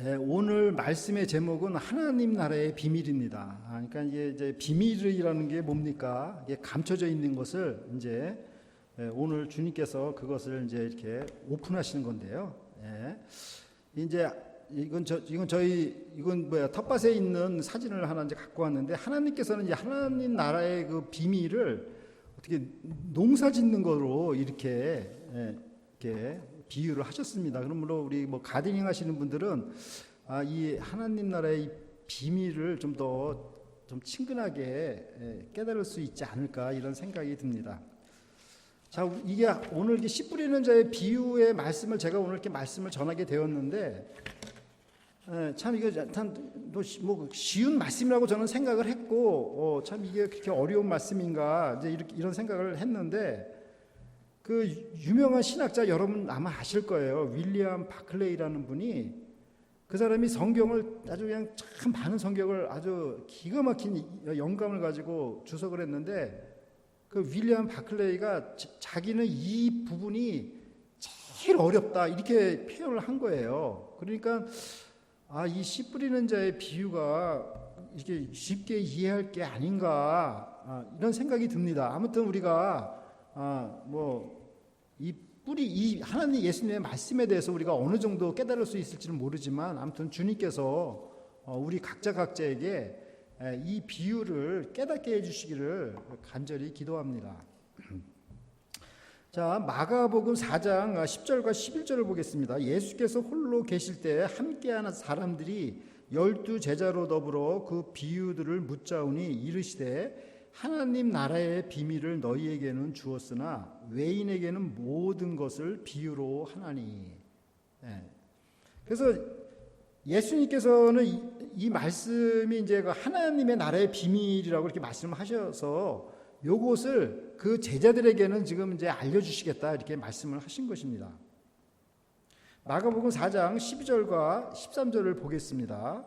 오늘 말씀의 제목은 하나님 나라의 비밀입니다. 그러니까 이제 비밀이라는 게 뭡니까? 이게 감춰져 있는 것을 이제 오늘 주님께서 그것을 이제 이렇게 오픈하시는 건데요. 이제 이건 텃밭에 있는 사진을 하나 이제 갖고 왔는데, 하나님께서는 이제 하나님 나라의 그 비밀을 어떻게 농사 짓는 거로 이렇게 비유를 하셨습니다. 그러므로 우리 가드닝 하시는 분들은 이 하나님 나라의 비밀을 좀 더 친근하게 깨달을 수 있지 않을까, 이런 생각이 듭니다. 자, 이게 오늘 이렇게 씨 뿌리는 자의 비유의 말씀을 제가 오늘 이렇게 말씀을 전하게 되었는데, 참 이게 뭐 쉬운 말씀이라고 저는 생각을 했고, 참 이게 그렇게 어려운 말씀인가 이제 이런 생각을 했는데, 그 유명한 신학자 여러분 아마 아실 거예요. 윌리엄 바클레이라는 분이, 그 사람이 성경을 아주 그냥 참 많은 성경을 아주 기가 막힌 영감을 가지고 주석을 했는데, 그 윌리엄 바클레이가 자기는 이 부분이 제일 어렵다 이렇게 표현을 한 거예요. 그러니까 이 씨 뿌리는 자의 비유가 이렇게 쉽게 이해할 게 아닌가, 이런 생각이 듭니다. 아무튼 우리가 이 하나님 예수님의 말씀에 대해서 우리가 어느 정도 깨달을 수 있을지는 모르지만, 아무튼 주님께서 우리 각자에게 이 비유를 깨닫게 해주시기를 간절히 기도합니다. 자, 마가복음 4장 10절과 11절을 보겠습니다. 예수께서 홀로 계실 때 함께하는 사람들이 12제자로 더불어 그 비유들을 묻자오니 이르시되, 하나님 나라의 비밀을 너희에게는 주었으나 외인에게는 모든 것을 비유로 하나니. 그래서 예수님께서는 이 말씀이 이제 하나님의 나라의 비밀이라고 이렇게 말씀하셔서 요것을 그 제자들에게는 지금 이제 알려주시겠다 이렇게 말씀을 하신 것입니다. 마가복음 4장 12절과 13절을 보겠습니다.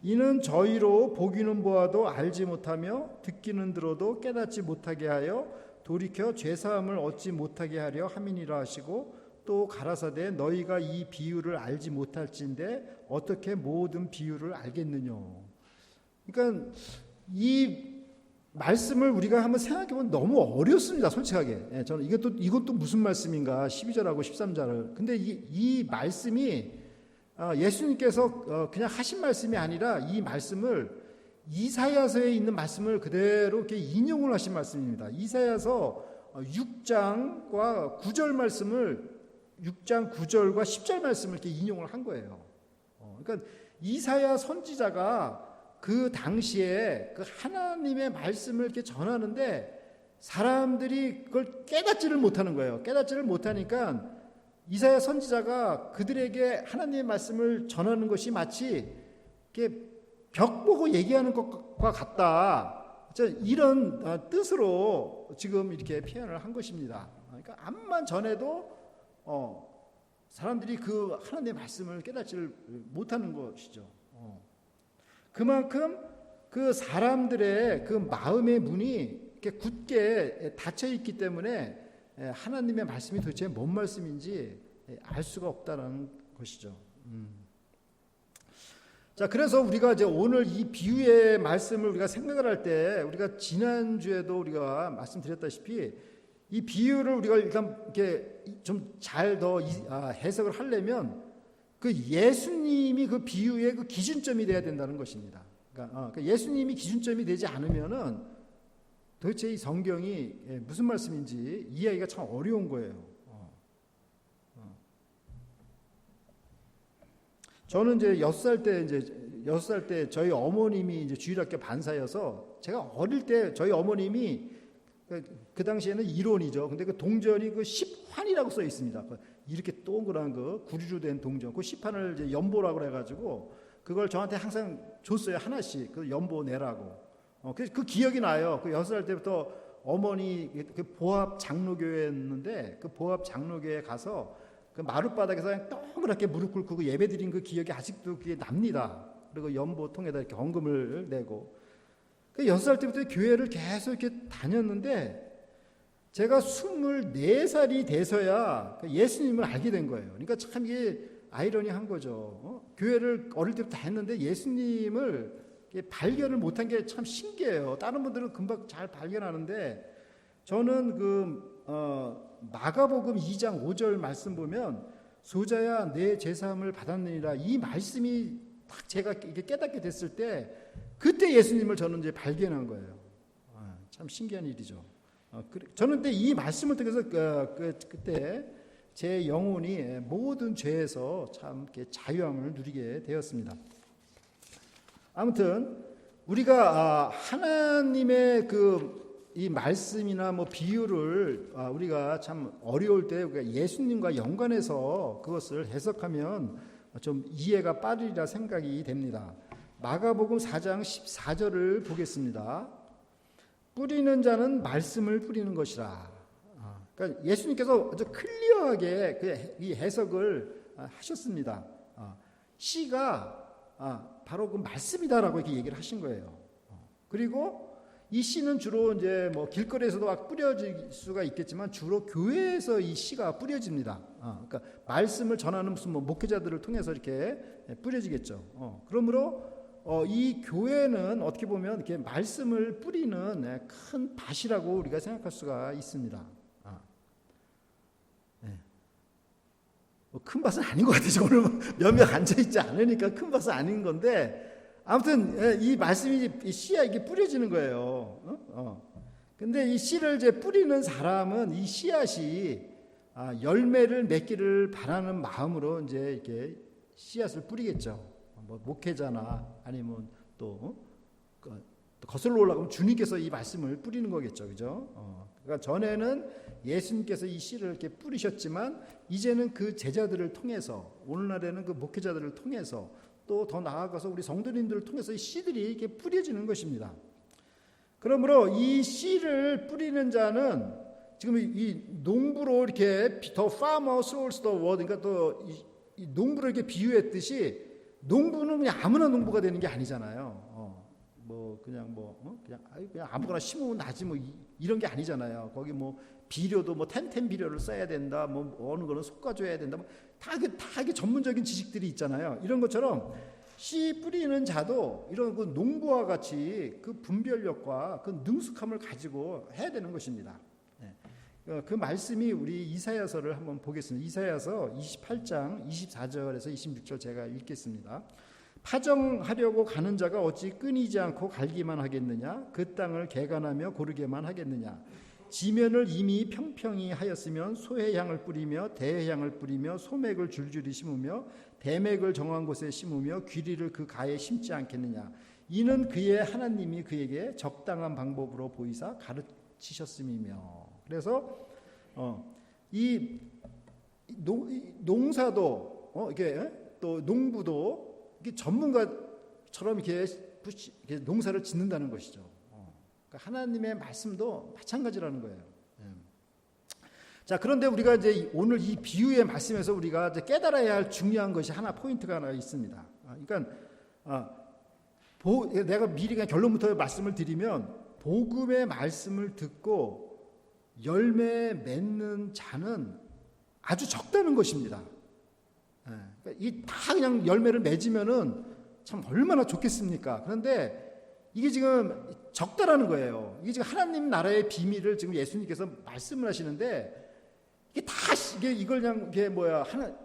이는 저희로 보기는 보아도 알지 못하며 듣기는 들어도 깨닫지 못하게 하여 돌이켜 죄사함을 얻지 못하게 하려 함이니라 하시고, 또 가라사대 너희가 이 비유를 알지 못할진대 어떻게 모든 비유를 알겠느냐. 그러니까 이 말씀을 우리가 한번 생각해보면 너무 어렵습니다, 솔직하게. 저는 이것도 무슨 말씀인가, 12절하고 13절을. 근데 이 말씀이 예수님께서 그냥 하신 말씀이 아니라, 이 말씀을 이사야서에 있는 말씀을 그대로 이렇게 인용을 하신 말씀입니다. 이사야서 6장과 9절 말씀을 6장 9절과 10절 말씀을 이렇게 인용을 한 거예요. 그러니까 이사야 선지자가 그 당시에 그 하나님의 말씀을 이렇게 전하는데 사람들이 그걸 깨닫지를 못하는 거예요. 깨닫지를 못하니까 이사야 선지자가 그들에게 하나님의 말씀을 전하는 것이 마치 이렇게 벽 보고 얘기하는 것과 같다, 이런 뜻으로 지금 이렇게 표현을 한 것입니다. 그러니까 암만 전해도 사람들이 그 하나님의 말씀을 깨닫지를 못하는 것이죠. 그만큼 그 사람들의 그 마음의 문이 이렇게 굳게 닫혀 있기 때문에 하나님의 말씀이 도대체 뭔 말씀인지 알 수가 없다는 것이죠. 자, 그래서 우리가 이제 오늘 이 비유의 말씀을 우리가 생각을 할 때, 우리가 지난주에도 우리가 말씀드렸다시피 이 비유를 우리가 일단 이렇게 좀 잘 더 해석을 하려면 그 예수님이 그 비유의 그 기준점이 돼야 된다는 것입니다. 그러니까 예수님이 기준점이 되지 않으면은 도대체 이 성경이 무슨 말씀인지 이해하기가 참 어려운 거예요. 저는 이제 6살 때 저희 어머님이 이제 주일학교 반사여서, 제가 어릴 때 저희 어머님이 그 당시에는 일원이죠. 근데 그 동전이 그 10환이라고 써 있습니다. 이렇게 동그란 그 구리로 된 동전, 그 10환을 이제 연보라고 해가지고 그걸 저한테 항상 줬어요. 하나씩 그 연보 내라고. 그래서 그 기억이 나요. 그 6살 때부터 어머니 그 보합 장로교회였는데, 그 보합 장로교회에 가서 그 마룻바닥에서 그냥 동그랗게 무릎 꿇고 그 예배 드린 그 기억이 아직도 그게 납니다. 그리고 연보통에다 이렇게 헌금을 내고, 그 6살 때부터 교회를 계속 이렇게 다녔는데, 제가 24살이 돼서야 예수님을 알게 된 거예요. 그러니까 참 이게 아이러니한 거죠. 교회를 어릴 때부터 했는데 예수님을 발견을 못한 게 참 신기해요. 다른 분들은 금방 잘 발견하는데 저는 마가복음 2장 5절 말씀 보면 소자야 내 제사함을 받았느니라 이 말씀이 딱 제가 이게 깨닫게 됐을 때 그때 예수님을 저는 이제 발견한 거예요. 참 신기한 일이죠. 저는 근데 이 말씀을 통해서 그때 제 영혼이 모든 죄에서 참 이렇게 자유함을 누리게 되었습니다. 아무튼 우리가 하나님의 이 말씀이나 뭐 비유를 우리가 참 어려울 때 예수님과 연관해서 그것을 해석하면 좀 이해가 빠르리라 생각이 됩니다. 마가복음 4장 14절을 보겠습니다. 뿌리는 자는 말씀을 뿌리는 것이라. 그러니까 예수님께서 아주 클리어하게 이 해석을 하셨습니다. 씨가 바로 그 말씀이다라고 이렇게 얘기를 하신 거예요. 그리고 이 씨는 주로 이제 뭐 길거리에서도 막 뿌려질 수가 있겠지만 주로 교회에서 이 씨가 뿌려집니다. 그러니까 말씀을 전하는 무슨 뭐 목회자들을 통해서 이렇게 뿌려지겠죠. 그러므로 이 교회는 어떻게 보면 이렇게 말씀을 뿌리는 큰 밭이라고 우리가 생각할 수가 있습니다. 큰 밭은 아닌 것 같아요. 오늘 몇 명 앉아 있지 않으니까 큰 밭은 아닌 건데. 아무튼 이 말씀이 이 씨야 이게 뿌려지는 거예요. 근데 이 씨를 이제 뿌리는 사람은 이 씨앗이 열매를 맺기를 바라는 마음으로 이제 이렇게 씨앗을 뿌리겠죠. 뭐 목회자나 아니면 또 거슬러 올라가면 주님께서 이 말씀을 뿌리는 거겠죠, 그죠? 그러니까 전에는 예수님께서 이 씨를 이렇게 뿌리셨지만 이제는 그 제자들을 통해서 오늘날에는 그 목회자들을 통해서 또 더 나아가서 우리 성도님들을 통해서 이 씨들이 이렇게 뿌려지는 것입니다. 그러므로 이 씨를 뿌리는 자는 지금 이 농부로 이렇게 the farmer sows the word, 그러니까 또 이 농부를 이렇게 비유했듯이 농부는 그냥 아무나 농부가 되는 게 아니잖아요. 그냥 아무거나 심으면 나지 뭐 이런 게 아니잖아요. 거기 뭐 비료도 뭐 텐텐 비료를 써야 된다. 뭐 어느 거는 솎아줘야 된다. 뭐 다 이게 전문적인 지식들이 있잖아요. 이런 것처럼 씨 뿌리는 자도 이런 그 농부와 같이 그 분별력과 그 능숙함을 가지고 해야 되는 것입니다. 그 말씀이 우리 이사야서를 한번 보겠습니다. 이사야서 28장 24절에서 26절 제가 읽겠습니다. 파정하려고 가는 자가 어찌 끊이지 않고 갈기만 하겠느냐? 그 땅을 개간하며 고르게만 하겠느냐? 지면을 이미 평평히 하였으면 소해향을 뿌리며 대해향을 뿌리며 소맥을 줄줄이 심으며 대맥을 정한 곳에 심으며 귀리를 그 가에 심지 않겠느냐? 이는 그의 하나님이 그에게 적당한 방법으로 보이사 가르치셨음이며. 그래서 이 농사도 이게 또 농부도 이게 전문가처럼 이렇게 농사를 짓는다는 것이죠. 그러니까 하나님의 말씀도 마찬가지라는 거예요. 자, 그런데 우리가 이제 오늘 이 비유의 말씀에서 우리가 이제 깨달아야 할 중요한 것이 포인트가 하나 있습니다. 그러니까 내가 미리 그냥 결론부터 말씀을 드리면 복음의 말씀을 듣고 열매 맺는 자는 아주 적다는 것입니다. 이 다 그냥 열매를 맺으면은 참 얼마나 좋겠습니까? 그런데 이게 지금 적다라는 거예요. 이게 지금 하나님 나라의 비밀을 지금 예수님께서 말씀을 하시는데 이걸 그냥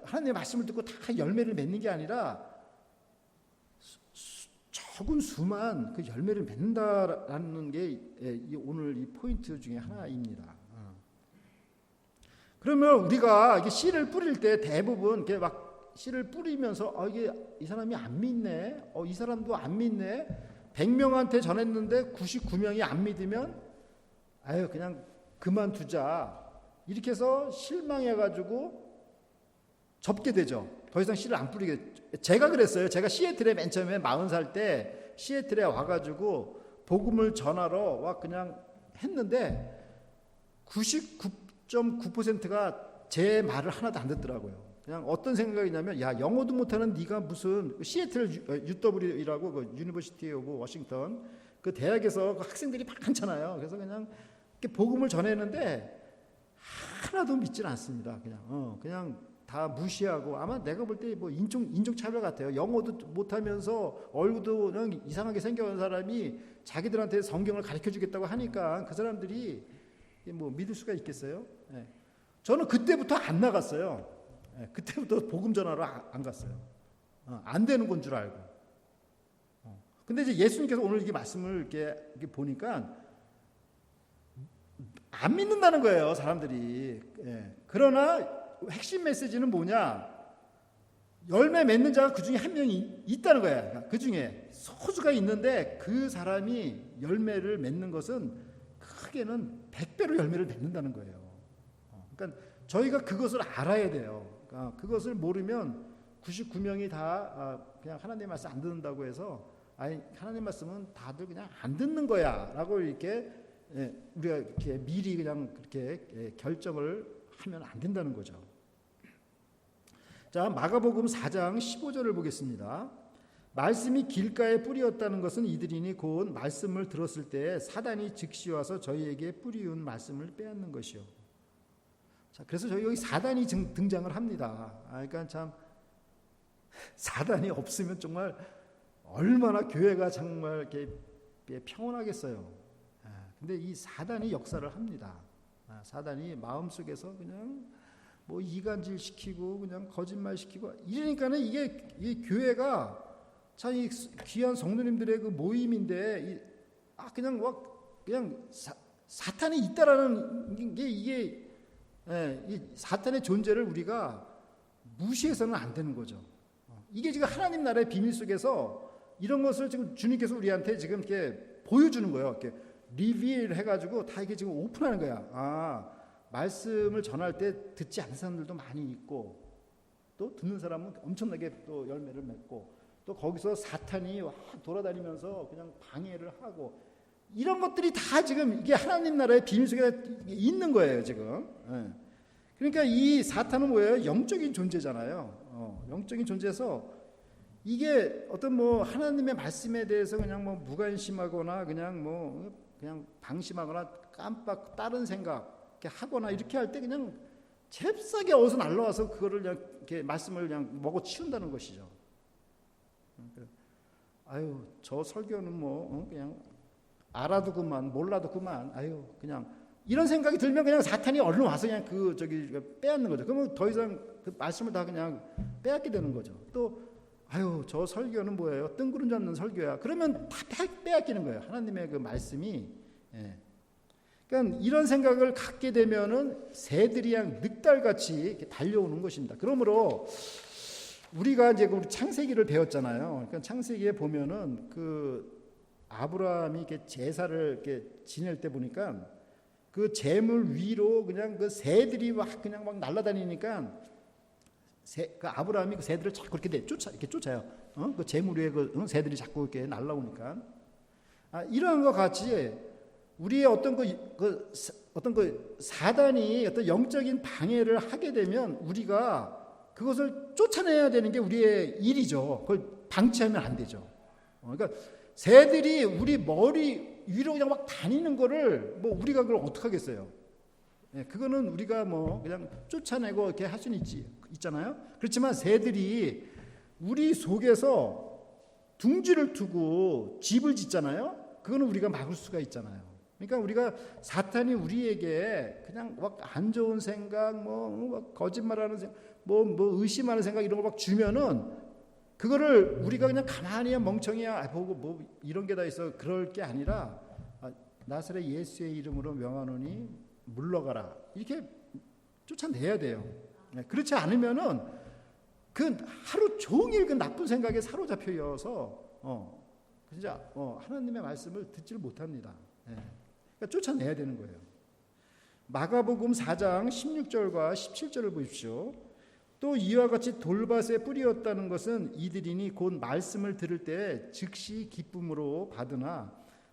하나님의 말씀을 듣고 다 열매를 맺는 게 아니라 적은 수만 그 열매를 맺는다라는 게 오늘 이 포인트 중에 하나입니다. 그러면 우리가 이게 씨를 뿌릴 때 대부분 이렇게 막 씨를 뿌리면서 이게 이 사람이 안 믿네, 이 사람도 안 믿네. 100명한테 전했는데 99명이 안 믿으면 그냥 그만두자. 이렇게 해서 실망해가지고 접게 되죠. 더 이상 씨를 안 뿌리게. 제가 그랬어요. 제가 시애틀에 맨 처음에 40살 때 시애틀에 와가지고 복음을 전하러 그냥 했는데 99.9%가 제 말을 하나도 안 듣더라고요. 그냥 어떤 생각이냐면 영어도 못하는 네가 무슨 시애틀 UW라고 그 유니버시티 오브 워싱턴 그 대학에서 그 학생들이 많잖아요. 그래서 그냥 이렇게 복음을 전했는데 하나도 믿질 않습니다. 그냥 다 무시하고 아마 내가 볼 때 뭐 인종차별 같아요. 영어도 못하면서 얼굴도 그냥 이상하게 생겨온 사람이 자기들한테 성경을 가르쳐주겠다고 하니까 그 사람들이 뭐 믿을 수가 있겠어요? 예. 저는 그때부터 안 나갔어요. 예. 그때부터 복음 전하러 안 갔어요. 안 되는 건 줄 알고. 근데 이제 예수님께서 오늘 이게 말씀을 이렇게 보니까 안 믿는다는 거예요, 사람들이. 예. 그러나 핵심 메시지는 뭐냐? 열매 맺는 자가 그 중에 한 명이 있다는 거야. 그러니까 그 중에 소수가 있는데 그 사람이 열매를 맺는 것은 크게는 100배로 열매를 맺는다는 거예요. 그러니까 저희가 그것을 알아야 돼요. 그러니까 그것을 모르면 99명이 다 그냥 하나님의 말씀 안 듣는다고 해서 아니 하나님 말씀은 다들 그냥 안 듣는 거야라고 이렇게 우리가 이렇게 미리 그냥 그렇게 결정을 하면 안 된다는 거죠. 자, 마가복음 4장 15절을 보겠습니다. 말씀이 길가에 뿌리였다는 것은 이들이니 곧 말씀을 들었을 때 사단이 즉시 와서 저희에게 뿌리운 말씀을 빼앗는 것이요. 자, 그래서 저희 여기 사단이 등장을 합니다. 그러니까 참 사단이 없으면 정말 얼마나 교회가 정말 이렇게 평온하겠어요. 근데 이 사단이 역사를 합니다. 사단이 마음속에서 그냥 뭐 이간질 시키고 그냥 거짓말 시키고 이러니까는 이게 이 교회가 참 이 귀한 성도님들의 그 모임인데 그냥 사탄이 있다라는 게 이게 이 사탄의 존재를 우리가 무시해서는 안 되는 거죠. 이게 지금 하나님 나라의 비밀 속에서 이런 것을 지금 주님께서 우리한테 지금 이렇게 보여주는 거예요. 이렇게 리빌 해가지고 다 이게 지금 오픈하는 거야. 말씀을 전할 때 듣지 않는 사람들도 많이 있고 또 듣는 사람은 엄청나게 또 열매를 맺고 또 거기서 사탄이 돌아다니면서 그냥 방해를 하고 이런 것들이 다 지금 이게 하나님 나라의 비밀 속에 있는 거예요 지금. 그러니까 이 사탄은 뭐예요? 영적인 존재잖아요. 영적인 존재에서 이게 어떤 뭐 하나님의 말씀에 대해서 그냥 뭐 무관심하거나 그냥 방심하거나 깜빡 다른 생각 이렇게 하거나 이렇게 할 때 그냥 잽싸게 어디서 날라와서 그거를 그냥 이렇게 말씀을 그냥 먹어 치운다는 것이죠. 아유 저 설교는 뭐 그냥 알아도 그만 몰라도 그만 그냥 이런 생각이 들면 그냥 사탄이 얼른 와서 그냥 빼앗는 거죠. 그러면 더 이상 그 말씀을 다 그냥 빼앗게 되는 거죠. 또 저 설교는 뭐예요? 뜬구름 잡는 설교야. 그러면 다 빼앗기는 거예요. 하나님의 그 말씀이. 그러니까 이런 생각을 갖게 되면은 새들이 그냥 늑달같이 이렇게 달려오는 것입니다. 그러므로 우리가 이제 우리 창세기를 배웠잖아요. 그러니까 창세기에 보면은 그 아브라함이 이렇게 제사를 이렇게 지낼 때 보니까 그 제물 위로 그냥 그 새들이 그냥 막 날아다니니까 그 아브라함이 그 새들을 자꾸 이렇게 쫓아요. 그 제물 위에 그 새들이 자꾸 이렇게 날아오니까 이러한 것 같이 우리의 어떤 그 사단이 어떤 영적인 방해를 하게 되면 우리가 그것을 쫓아내야 되는 게 우리의 일이죠. 그걸 방치하면 안 되죠. 그러니까 새들이 우리 머리 위로 그냥 막 다니는 거를 뭐 우리가 그걸 어떻게 하겠어요? 그거는 우리가 뭐 그냥 쫓아내고 이렇게 할 수는 있잖아요. 그렇지만 새들이 우리 속에서 둥지를 두고 집을 짓잖아요. 그거는 우리가 막을 수가 있잖아요. 그러니까 우리가 사탄이 우리에게 그냥 막 안 좋은 생각, 뭐 거짓말하는 생각, 뭐 의심하는 생각 이런 걸 막 주면은 그거를 우리가 그냥 가만히 멍청이야 보고 뭐 이런 게 다 있어 그럴 게 아니라 나사렛 예수의 이름으로 명하노니 물러가라 이렇게 쫓아내야 돼요. 그렇지 않으면은 그 하루 종일 그 나쁜 생각에 사로잡혀서 진짜 하나님의 말씀을 듣지를 못합니다. 그러니까 쫓아내야 되는 거예요. 마가복음 4장 16절과 17절을 보십시오. 또 이와 같이 돌밭에 뿌리였다는 것은 이들이니 곧 말씀을 들을 때 즉시 기쁨으로 받으나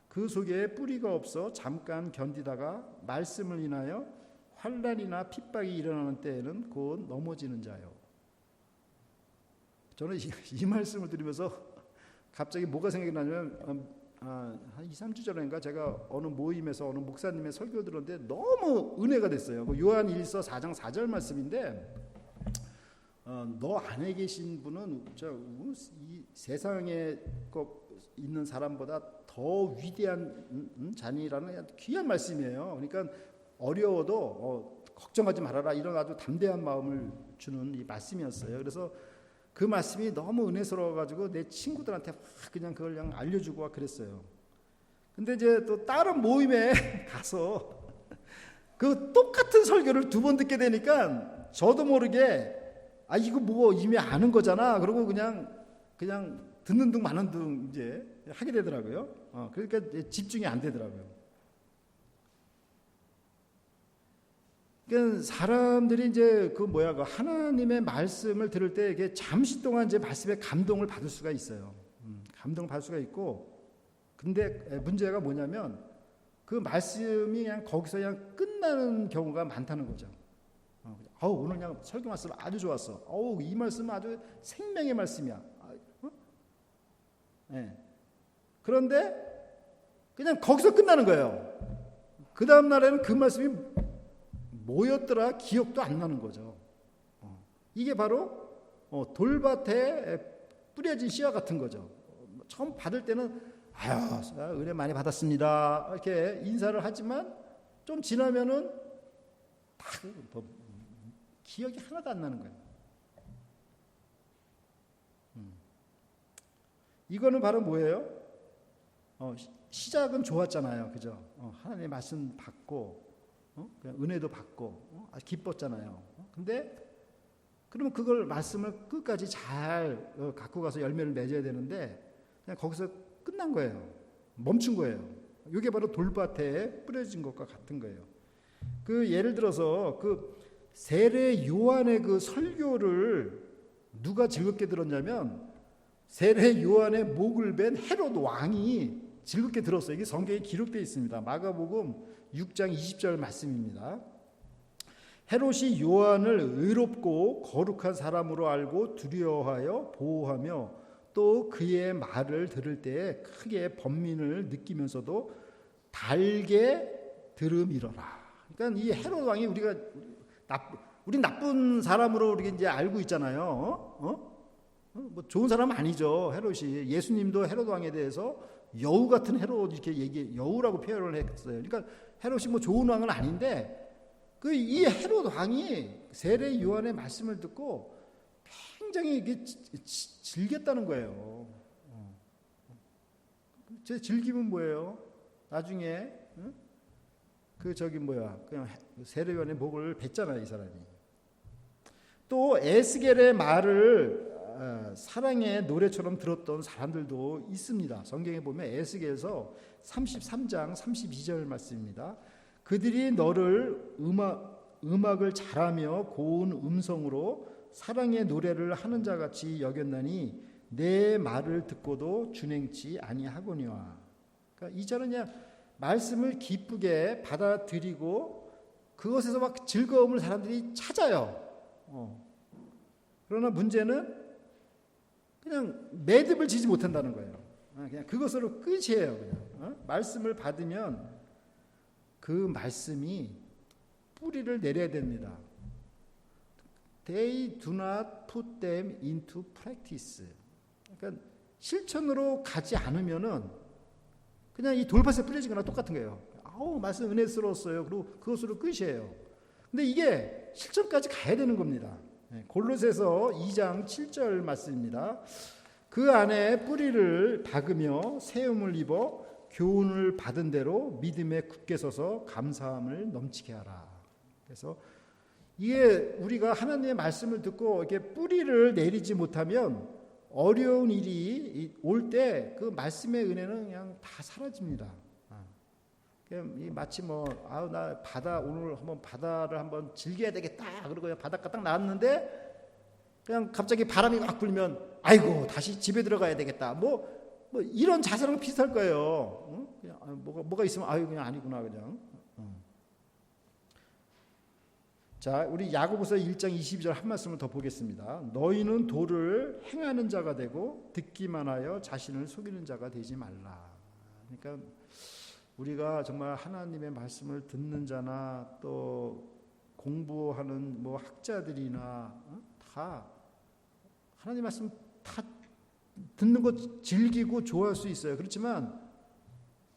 그 속에 뿌리가 없어 잠깐 견디다가 말씀을 인하여 환난이나 핍박이 일어나는 때에는 곧 넘어지는 자요. 저는 이 말씀을 들으면서 갑자기 뭐가 생각이 나냐면 한 2-3주 전인가 제가 어느 모임에서 어느 목사님의 설교 들었는데 너무 은혜가 됐어요. 요한일서 4장 4절 말씀인데 너 안에 계신 분은 이 세상에 있는 사람보다 더 위대한 자니라는 귀한 말씀이에요. 그러니까 어려워도 걱정하지 말아라, 이런 아주 담대한 마음을 주는 이 말씀이었어요. 그래서 그 말씀이 너무 은혜스러워가지고 내 친구들한테 그냥 그걸 그냥 알려주고 그랬어요. 근데 이제 또 다른 모임에 가서 그 똑같은 설교를 2번 듣게 되니까 저도 모르게 이거 뭐 이미 아는 거잖아. 그러고 그냥 듣는 둥 마는 둥 이제 하게 되더라고요. 그러니까 집중이 안 되더라고요. 그러니까 사람들이 이제 그 하나님의 말씀을 들을 때 이게 잠시 동안 이제 말씀에 감동을 받을 수가 있어요. 감동을 받을 수가 있고, 근데 문제가 뭐냐면 그 말씀이 그냥 거기서 그냥 끝나는 경우가 많다는 거죠. 오늘 그냥 설교 말씀 아주 좋았어. 이 말씀은 아주 생명의 말씀이야. 네. 그런데 그냥 거기서 끝나는 거예요. 그 다음 날에는 그 말씀이 뭐였더라 기억도 안 나는 거죠. 이게 바로 돌밭에 뿌려진 씨앗 같은 거죠. 처음 받을 때는 은혜 많이 받았습니다, 이렇게 인사를 하지만 좀 지나면은 다 기억이 하나도 안 나는 거예요. 이거는 바로 뭐예요? 시작은 좋았잖아요, 그죠? 하나님의 말씀 받고 그냥 은혜도 받고 아주 기뻤잖아요. 근데 그러면 그걸 말씀을 끝까지 잘 갖고 가서 열매를 맺어야 되는데 그냥 거기서 끝난 거예요. 멈춘 거예요. 이게 바로 돌밭에 뿌려진 것과 같은 거예요. 그 예를 들어서 그 세례 요한의 그 설교를 누가 즐겁게 들었냐면 세례 요한의 목을 벤 헤롯 왕이 즐겁게 들었어요. 이게 성경에 기록되어 있습니다. 마가복음 6장 20절 말씀입니다. 헤롯이 요한을 의롭고 거룩한 사람으로 알고 두려워하여 보호하며 또 그의 말을 들을 때에 크게 번민을 느끼면서도 달게 들음이러라. 그러니까 이 헤롯 왕이 우리 나쁜 사람으로 우리 이제 알고 있잖아요. 뭐 좋은 사람 아니죠, 헤롯이. 예수님도 헤롯 왕에 대해서 여우 같은 헤롯 이렇게 여우라고 표현을 했어요. 그러니까 헤롯이 뭐 좋은 왕은 아닌데 이 헤롯 왕이 세례 요한의 말씀을 듣고 굉장히 이게 즐겼다는 거예요. 제 즐김은 뭐예요? 나중에 그냥 세례 요한의 목을 뱉잖아요, 이 사람이. 또 에스겔의 말을 사랑의 노래처럼 들었던 사람들도 있습니다. 성경에 보면 에스겔서 33장 32절 말씀입니다. 그들이 너를 음악을 잘하며 고운 음성으로 사랑의 노래를 하는 자같이 여겼나니 내 말을 듣고도 준행치 아니하거니와. 그러니까 이 절은 그냥 말씀을 기쁘게 받아들이고 그것에서 막 즐거움을 사람들이 찾아요. 그러나 문제는 그냥 매듭을 지지 못한다는 거예요. 그냥 그것으로 끝이에요. 그냥 말씀을 받으면 그 말씀이 뿌리를 내려야 됩니다. They do not put them into practice. 그러니까 실천으로 가지 않으면은 그냥 이 돌밭에 뿌려진 거나 똑같은 거예요. 말씀 은혜스러웠어요. 그리고 그것으로 끝이에요. 근데 이게 실천까지 가야 되는 겁니다. 골로새서 2장 7절 말씀입니다. 그 안에 뿌리를 박으며 세움을 입어 교훈을 받은 대로 믿음에 굳게 서서 감사함을 넘치게 하라. 그래서 이게 우리가 하나님의 말씀을 듣고 이렇게 뿌리를 내리지 못하면 어려운 일이 올 때 그 말씀의 은혜는 그냥 다 사라집니다. 마치 나 오늘 한번 바다를 한번 즐겨야 되겠다. 그러고 그냥 바닷가 딱 나왔는데 그냥 갑자기 바람이 확 불면 아이고 다시 집에 들어가야 되겠다. 뭐 이런 자세랑 비슷할 거예요. 그냥 뭐가 있으면 그냥 아니구나 그냥. 자, 우리 야고보서 1장 22절 한 말씀을 더 보겠습니다. 너희는 도를 행하는 자가 되고 듣기만 하여 자신을 속이는 자가 되지 말라. 그러니까 우리가 정말 하나님의 말씀을 듣는 자나 또 공부하는 학자들이나 다 하나님 말씀 다 듣는 거 즐기고 좋아할 수 있어요. 그렇지만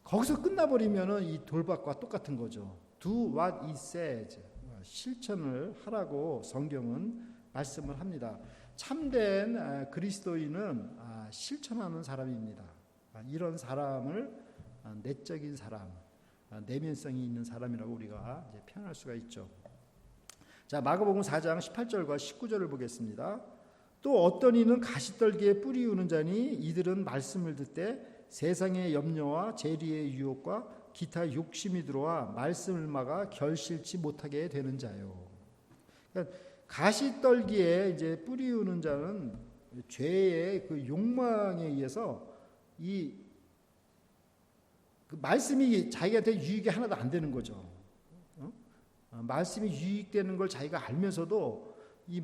거기서 끝나버리면은 이 돌박과 똑같은 거죠. Do what it says. 실천을 하라고 성경은 말씀을 합니다. 참된 그리스도인은 실천하는 사람입니다. 이런 사람을 내적인 사람, 내면성이 있는 사람이라고 우리가 이제 표현할 수가 있죠. 자, 마가복음 4장 18절과 19절을 보겠습니다. 또 어떤 이는 가시떨기에 뿌리우는 자니 이들은 말씀을 듣되 세상의 염려와 재리의 유혹과 기타 욕심이 들어와 말씀을 막아 결실치 못하게 되는 자요. 그러니까 가시떨기에 이제 뿌리우는 자는 죄의 그 욕망에 의해서 그 말씀이 자기한테 유익이 하나도 안 되는 거죠. 말씀이 유익되는 걸 자기가 알면서도 이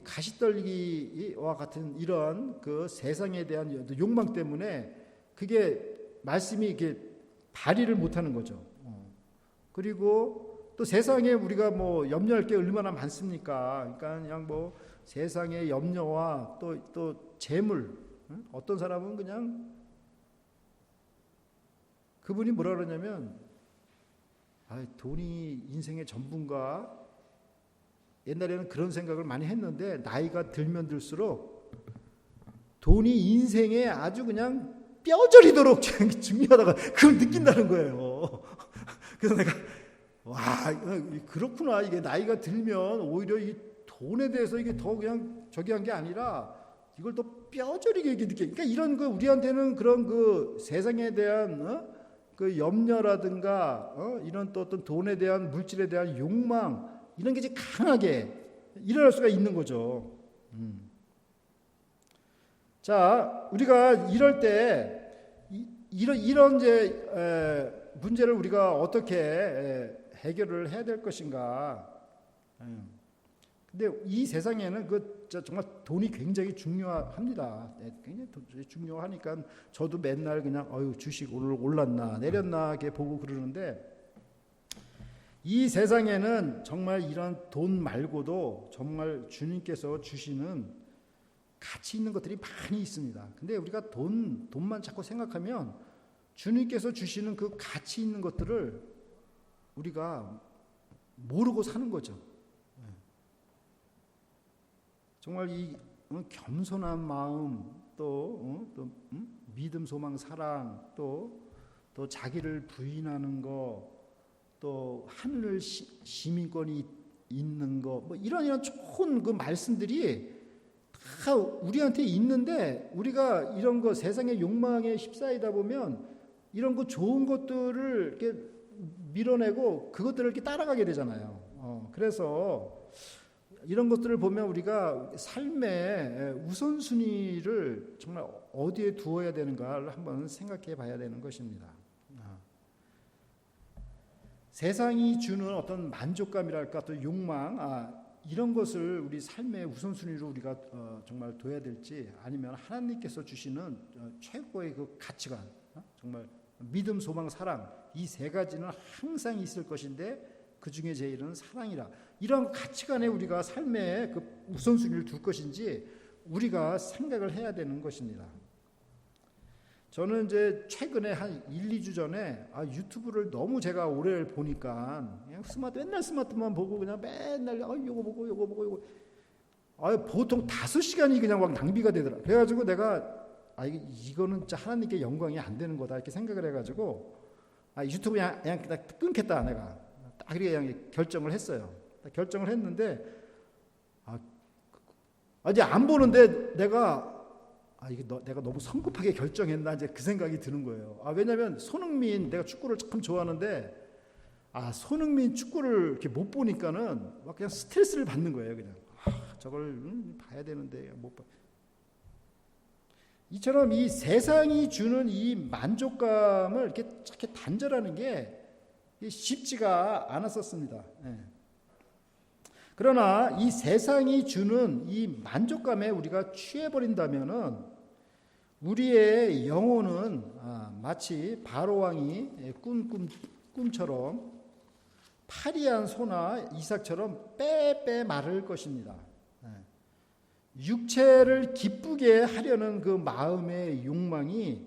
가시떨기와 같은 이런 그 세상에 대한 욕망 때문에 그게 말씀이 이렇게 발휘를 못하는 거죠. 그리고 또 세상에 우리가 염려할 게 얼마나 많습니까? 그러니까 그냥 세상의 염려와 또 재물. 어떤 사람은 그냥 그분이 뭐라 그러냐면 돈이 인생의 전부인가? 옛날에는 그런 생각을 많이 했는데 나이가 들면 들수록 돈이 인생에 아주 그냥 뼈저리도록 중요하다가 그걸 느낀다는 거예요. 그래서 내가 그렇구나. 이게 나이가 들면 오히려 이 돈에 대해서 이게 더 그냥 저기 한 게 아니라 이걸 더 뼈저리게 이렇게 느껴. 그러니까 이런 거 우리한테는 그런 그 세상에 대한 그 염려라든가 이런 또 어떤 돈에 대한 물질에 대한 욕망 이런 게 이제 강하게 일어날 수가 있는 거죠. 자, 우리가 이럴 때 이런 이제 문제를 우리가 어떻게 해결을 해야 될 것인가? 근데 이 세상에는 정말 돈이 굉장히 중요합니다. 굉장히 중요하니까 저도 맨날 그냥 주식 오늘 올랐나 내렸나 이렇게 보고 그러는데 이 세상에는 정말 이런 돈 말고도 정말 주님께서 주시는 가치 있는 것들이 많이 있습니다. 근데 우리가 돈만 자꾸 생각하면 주님께서 주시는 그 가치 있는 것들을 우리가 모르고 사는 거죠. 정말 이 겸손한 마음 또 믿음, 소망, 사랑 또 자기를 부인하는 거 또 하늘 시민권이 있는 거 이런 좋은 그 말씀들이 다 우리한테 있는데 우리가 이런 거 세상의 욕망에 휩싸이다 보면 이런 거 좋은 것들을 이렇게 밀어내고 그것들을 이렇게 따라가게 되잖아요. 그래서 이런 것들을 보면 우리가 삶의 우선순위를 정말 어디에 두어야 되는가를 한번 생각해 봐야 되는 것입니다. 세상이 주는 어떤 만족감이랄까 또 욕망 이런 것을 우리 삶의 우선순위로 우리가 정말 둬야 될지 아니면 하나님께서 주시는 최고의 그 가치관 정말 믿음, 소망, 사랑 이 세 가지는 항상 있을 것인데 그 중에 제일은 사랑이라 이런 가치관에 우리가 삶의 그 우선순위를 둘 것인지 우리가 생각을 해야 되는 것입니다. 저는 이제 최근에 한 1, 2주 전에 유튜브를 너무 제가 오래 보니까 그냥 맨날 스마트만 보고 그냥 맨날 요거 보고 보통 5시간이 그냥 막 낭비가 되더라. 그래가지고 내가 이거는 진짜 하나님께 영광이 안 되는 거다 이렇게 생각을 해가지고 유튜브 그냥 끊겠다 내가 딱 그렇게 그냥 결정을 했어요. 결정을 했는데 이제 안 보는데 내가 내가 너무 성급하게 결정했나 이제 그 생각이 드는 거예요. 왜냐하면 손흥민 내가 축구를 참 좋아하는데 손흥민 축구를 이렇게 못 보니까는 막 그냥 스트레스를 받는 거예요. 그냥 저걸 봐야 되는데 못 봐. 이처럼 이 세상이 주는 이 만족감을 이렇게 단절하는 게 쉽지가 않았었습니다. 그러나 이 세상이 주는 이 만족감에 우리가 취해버린다면은 우리의 영혼은 마치 바로왕이 꾼 꿈처럼 파리한 소나 이삭처럼 빼빼 마를 것입니다. 육체를 기쁘게 하려는 그 마음의 욕망이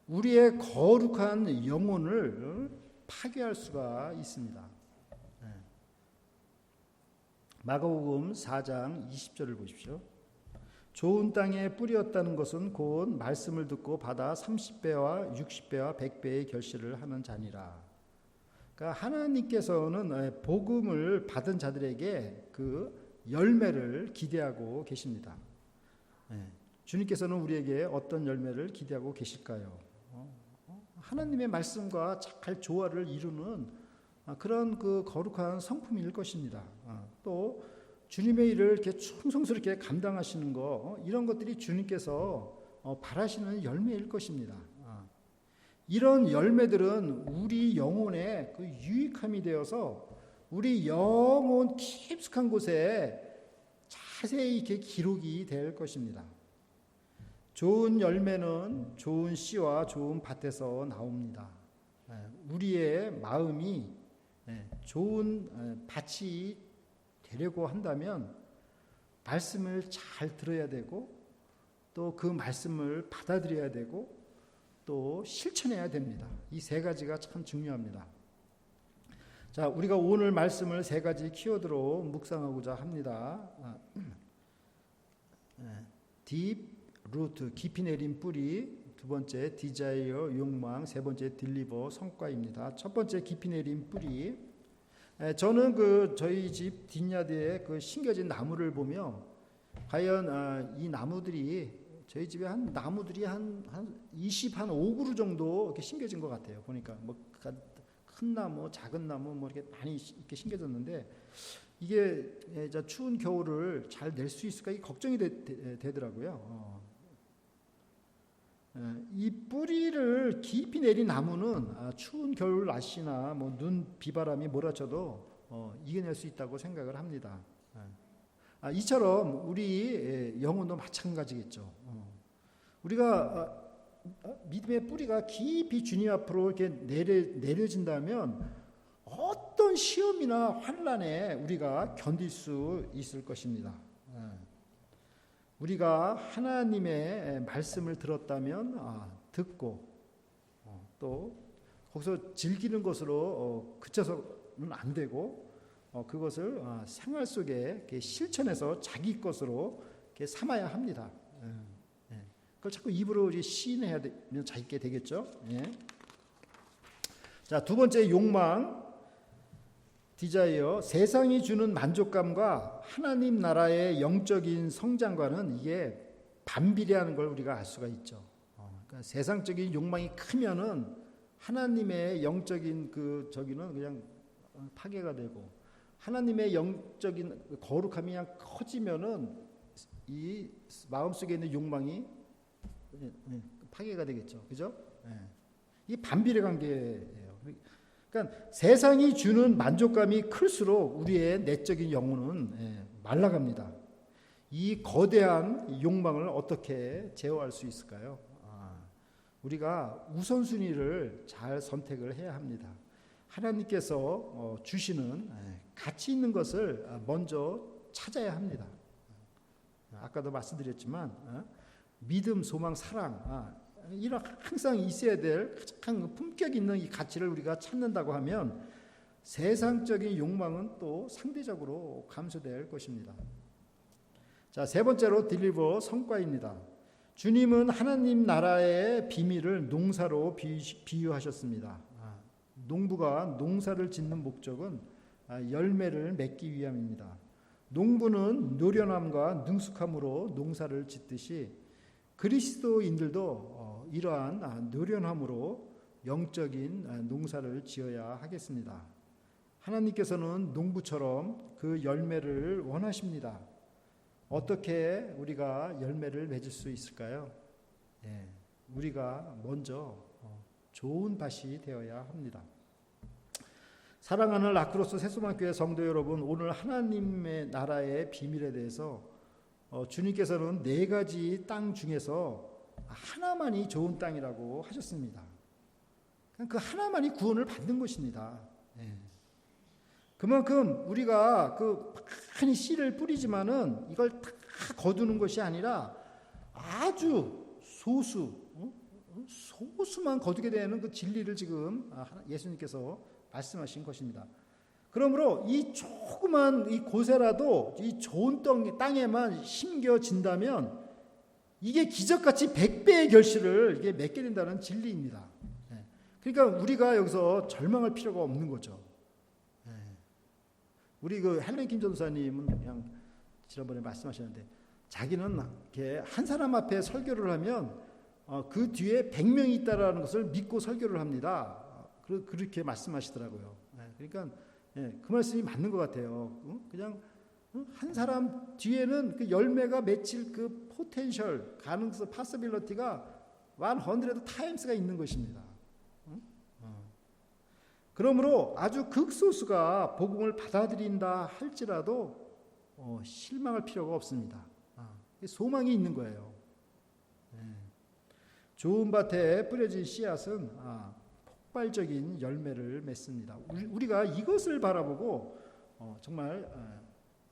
우리의 거룩한 영혼을 파괴할 수가 있습니다. 마가복음 4장 20절을 보십시오. 좋은 땅에 뿌렸다는 것은 곧 말씀을 듣고 받아 30배와 60배와 100배의 결실을 하는 자니라. 그러니까 하나님께서는 복음을 받은 자들에게 그 열매를 기대하고 계십니다. 주님께서는 우리에게 어떤 열매를 기대하고 계실까요? 하나님의 말씀과 잘 조화를 이루는 그런 그 거룩한 성품일 것입니다. 또 주님의 일을 이렇게 충성스럽게 감당하시는 거, 이런 것들이 주님께서 바라시는 열매일 것입니다. 이런 열매들은 우리 영혼의 그 유익함이 되어서 우리 영혼 깊숙한 곳에 자세히 이렇게 기록이 될 것입니다. 좋은 열매는 좋은 씨와 좋은 밭에서 나옵니다. 우리의 마음이 좋은 밭이 되려고 한다면 말씀을 잘 들어야 되고 또 그 말씀을 받아들여야 되고 또 실천해야 됩니다. 이 세 가지가 참 중요합니다. 자, 우리가 오늘 말씀을 세 가지 키워드로 묵상하고자 합니다. deep root, 깊이 내린 뿌리. 두 번째 desire, 욕망. 세 번째 deliver, 성과입니다. 첫 번째 깊이 내린 뿌리. 저는 저희 집 뒷야드에 그 심겨진 나무를 보며 과연 이 나무들이 저희 집에 나무들이 한 5그루 정도 이렇게 심겨진 것 같아요. 보니까 뭐 큰 나무, 작은 나무 뭐 이렇게 많이 이렇게 심겨졌는데 이게 추운 겨울을 잘 낼 수 있을까 이 걱정이 되더라고요. 이 뿌리를 깊이 내린 나무는 추운 겨울 날씨나 뭐 눈, 비바람이 몰아쳐도 이겨낼 수 있다고 생각을 합니다. 이처럼 우리 영혼도 마찬가지겠죠. 우리가 믿음의 뿌리가 깊이 주님 앞으로 이렇게 내려진다면 어떤 시험이나 환난에 우리가 견딜 수 있을 것입니다. 우리가 하나님의 말씀을 들었다면 듣고 또 거기서 즐기는 것으로 그쳐서는 안 되고 그것을 생활 속에 실천해서 자기 것으로 삼아야 합니다. 그걸 자꾸 입으로 시인해야 되면 자기게 되겠죠. 자, 두 번째 욕망, 디자이어. 세상이 주는 만족감과 하나님 나라의 영적인 성장과는 이게 반비례하는 걸 우리가 알 수가 있죠. 그러니까 세상적인 욕망이 크면은 하나님의 영적인 저기는 그냥 파괴가 되고 하나님의 영적인 거룩함이 그냥 커지면은 이 마음속에 있는 욕망이 파괴가 되겠죠. 그죠? 이 반비례 관계예요. 그러니까 세상이 주는 만족감이 클수록 우리의 내적인 영혼은 말라갑니다. 이 거대한 욕망을 어떻게 제어할 수 있을까요? 우리가 우선순위를 잘 선택을 해야 합니다. 하나님께서 주시는 가치 있는 것을 먼저 찾아야 합니다. 아까도 말씀드렸지만 믿음, 소망, 사랑 이런 항상 있어야 될 가장 품격 있는 이 가치를 우리가 찾는다고 하면 세상적인 욕망은 또 상대적으로 감소될 것입니다. 자, 세 번째로 딜리버, 성과입니다. 주님은 하나님 나라의 비밀을 농사로 비유하셨습니다. 농부가 농사를 짓는 목적은 열매를 맺기 위함입니다. 농부는 노련함과 능숙함으로 농사를 짓듯이 그리스도인들도 이러한 노련함으로 영적인 농사를 지어야 하겠습니다. 하나님께서는 농부처럼 그 열매를 원하십니다. 어떻게 우리가 열매를 맺을 수 있을까요? 우리가 먼저 좋은 밭이 되어야 합니다. 사랑하는 라크로스 새소망교회 성도 여러분, 오늘 하나님의 나라의 비밀에 대해서 주님께서는 4가지 땅 중에서 하나만이 좋은 땅이라고 하셨습니다. 그 하나만이 구원을 받는 것입니다. 그만큼 우리가 많이 씨를 뿌리지만은 이걸 다 거두는 것이 아니라 아주 소수만 거두게 되는 그 진리를 지금 예수님께서 말씀하신 것입니다. 그러므로 이 조그만 이 곳에라도 이 좋은 땅에만 심겨진다면 이게 기적같이 100배의 결실을 이게 맺게 된다는 진리입니다. 그러니까 우리가 여기서 절망할 필요가 없는 거죠. 우리 그 헬렌 킴 전도사님은 그냥 지난번에 말씀하셨는데 자기는 이렇게 한 사람 앞에 설교를 하면 그 뒤에 100명이 있다라는 것을 믿고 설교를 합니다. 그렇게 말씀하시더라고요. 그러니까 그 말씀이 맞는 것 같아요. 그냥 한 사람 뒤에는 그 열매가 맺힐 그 포텐셜, 가능성, 파서빌리티가 100 타임스가 있는 것입니다. 그러므로 아주 극소수가 복음을 받아들인다 할지라도 실망할 필요가 없습니다. 소망이 있는 거예요. 좋은 밭에 뿌려진 씨앗은 폭발적인 열매를 맺습니다. 우리가 이것을 바라보고 정말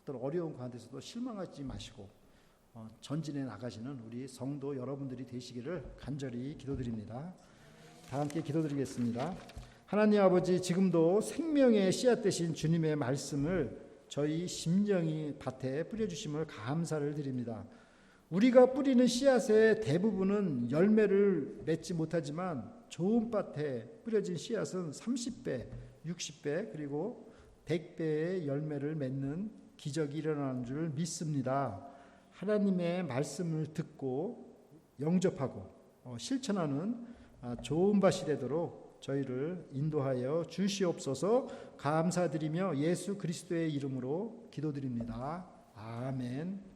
어떤 어려운 가운데서도 실망하지 마시고 전진해 나가시는 우리 성도 여러분들이 되시기를 간절히 기도드립니다. 다 함께 기도드리겠습니다. 하나님 아버지, 지금도 생명의 씨앗 되신 주님의 말씀을 저희 심령이 밭에 뿌려주심을 감사를 드립니다. 우리가 뿌리는 씨앗의 대부분은 열매를 맺지 못하지만 좋은 밭에 뿌려진 씨앗은 30배, 60배 그리고 100배의 열매를 맺는 기적이 일어나는 줄 믿습니다. 하나님의 말씀을 듣고 영접하고 실천하는 좋은 밭이 되도록 저희를 인도하여 주시옵소서. 감사드리며 예수 그리스도의 이름으로 기도드립니다. 아멘.